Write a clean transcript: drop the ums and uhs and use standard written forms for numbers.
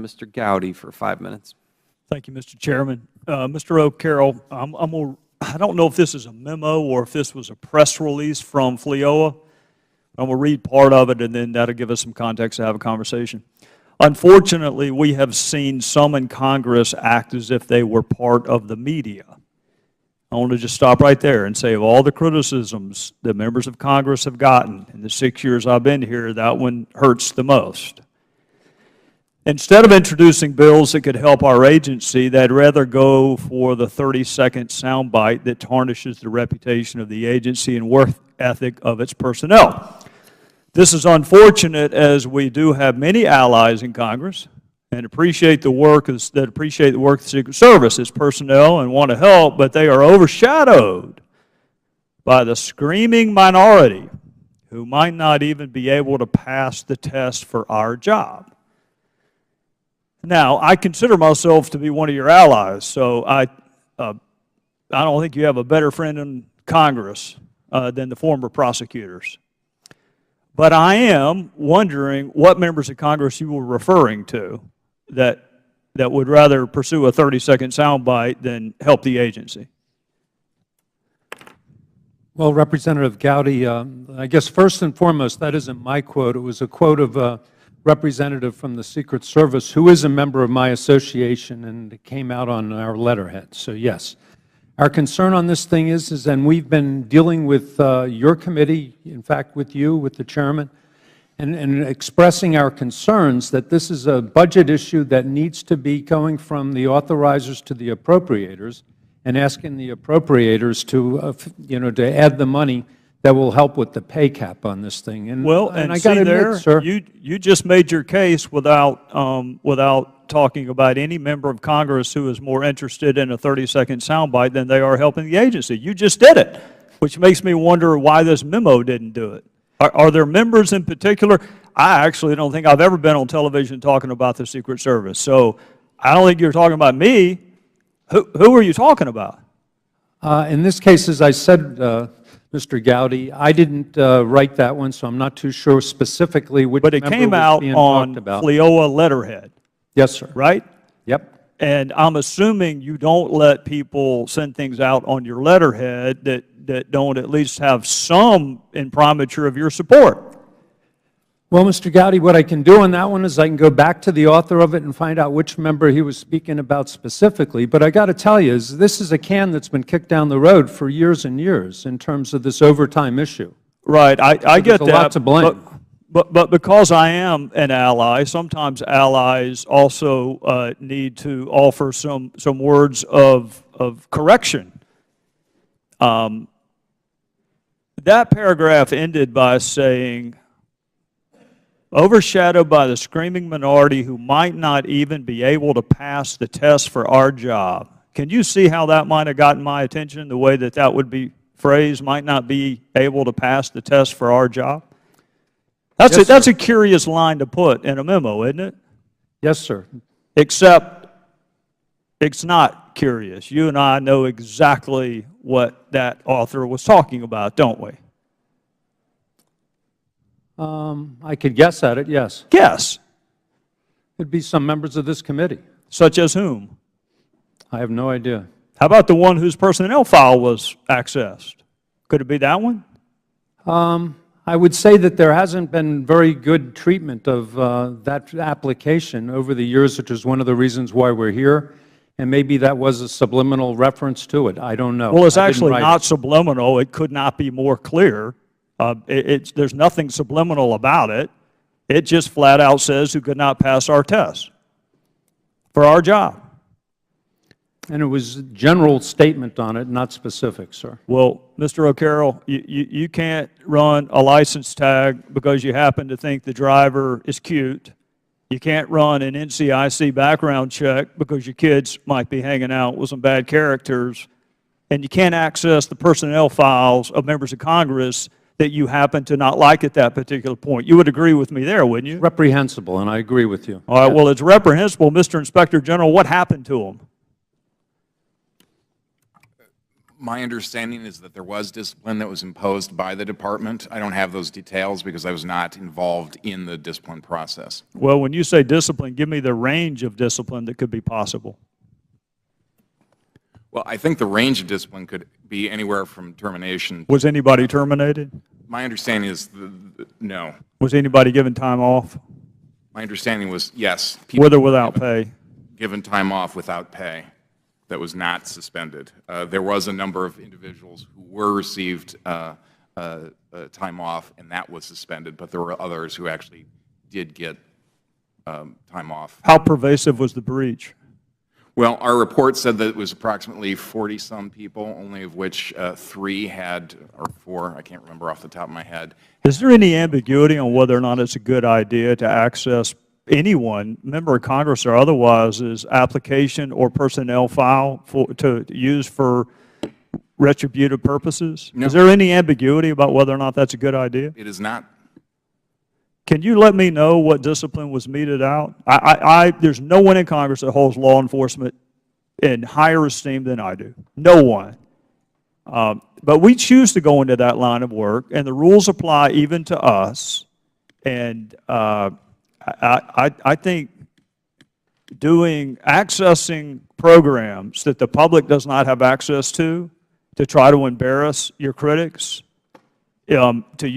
Mr. Gowdy for 5 minutes. Thank you, Mr. Chairman. Mr. O'Carroll, I don't know if this is a memo or if this was a press release from FLEOA. I'm going to read part of it, and then that'll give us some context to have a conversation. Unfortunately, we have seen some in Congress act as if they were part of the media. I want to just stop right there and say of all the criticisms that members of Congress have gotten in the 6 years I've been here, that one hurts the most. Instead of introducing bills that could help our agency, they'd rather go for the 30-second soundbite that tarnishes the reputation of the agency and work ethic of its personnel. This is unfortunate, as we do have many allies in Congress and appreciate the work of the Secret Service, its personnel, and want to help, but they are overshadowed by the screaming minority who might not even be able to pass the test for our job. Now, I consider myself to be one of your allies, so I don't think you have a better friend in Congress than the former prosecutors. But I am wondering what members of Congress you were referring to that would rather pursue a 30-second soundbite than help the agency. Well, Representative Gowdy, I guess first and foremost, that isn't my quote. It was a quote of a representative from the Secret Service who is a member of my association, and it came out on our letterhead. So yes, our concern on this thing is and we've been dealing with your committee, in fact with you, with the chairman, and expressing our concerns that this is a budget issue that needs to be going from the authorizers to the appropriators, and asking the appropriators to add the money that will help with the pay cap on this thing. And I got to admit, sir, you just made your case without talking about any member of Congress who is more interested in a 30-second soundbite than they are helping the agency. You just did it, which makes me wonder why this memo didn't do it. Are there members in particular? I actually don't think I've ever been on television talking about the Secret Service, so I don't think you're talking about me. Who are you talking about? In this case, as I said, Mr. Gowdy, I didn't write that one, so I'm not too sure specifically which member was being talked about. But it came out on FLEOA letterhead. Yes, sir. Right? Yep. And I'm assuming you don't let people send things out on your letterhead that don't at least have some imprimatur of your support. Well, Mr. Gowdy, what I can do on that one is I can go back to the author of it and find out which member he was speaking about specifically. But I got to tell you, this is a can that's been kicked down the road for years and years in terms of this overtime issue. Right, I get that. There's a lot to blame. But because I am an ally, sometimes allies also need to offer some words of correction. That paragraph ended by saying, overshadowed by the screaming minority who might not even be able to pass the test for our job. Can you see how that might have gotten my attention, the way that would be phrased, might not be able to pass the test for our job? That's a curious line to put in a memo, isn't it? Yes, sir. Except it's not curious. You and I know exactly what that author was talking about, don't we? I could guess at it, yes. Guess. It'd be some members of this committee. Such as whom? I have no idea. How about the one whose personnel file was accessed? Could it be that one? I would say that there hasn't been very good treatment of that application over the years, which is one of the reasons why we're here. And maybe that was a subliminal reference to it. I don't know. Well, it's actually not subliminal. It could not be more clear. There's nothing subliminal about it. It just flat out says who could not pass our test for our job. And it was a general statement on it, not specific, sir. Well, Mr. O'Carroll, you can't run a license tag because you happen to think the driver is cute. You can't run an NCIC background check because your kids might be hanging out with some bad characters. And you can't access the personnel files of members of Congress that you happen to not like at that particular point. You would agree with me there, wouldn't you? Reprehensible, and I agree with you. All right, well, it's reprehensible. Mr. Inspector General, what happened to him? My understanding is that there was discipline that was imposed by the department. I don't have those details because I was not involved in the discipline process. Well, when you say discipline, give me the range of discipline that could be possible. Well, I think the range of discipline could be anywhere from termination. Was anybody terminated? My understanding is no. Was anybody given time off? My understanding was yes. With or without pay? Given time off without pay that was not suspended. There was a number of individuals who were received time off, and that was suspended, but there were others who actually did get time off. How pervasive was the breach? Well, our report said that it was approximately 40-some people, only of which 3 had, or 4, I can't remember off the top of my head. Is there any ambiguity on whether or not it's a good idea to access anyone, member of Congress or otherwise, application or personnel file to use for retributive purposes? No. Is there any ambiguity about whether or not that's a good idea? It is not. Can you let me know what discipline was meted out? There's no one in Congress that holds law enforcement in higher esteem than I do. No one. But we choose to go into that line of work, and the rules apply even to us. And I think accessing programs that the public does not have access to try to embarrass your critics, to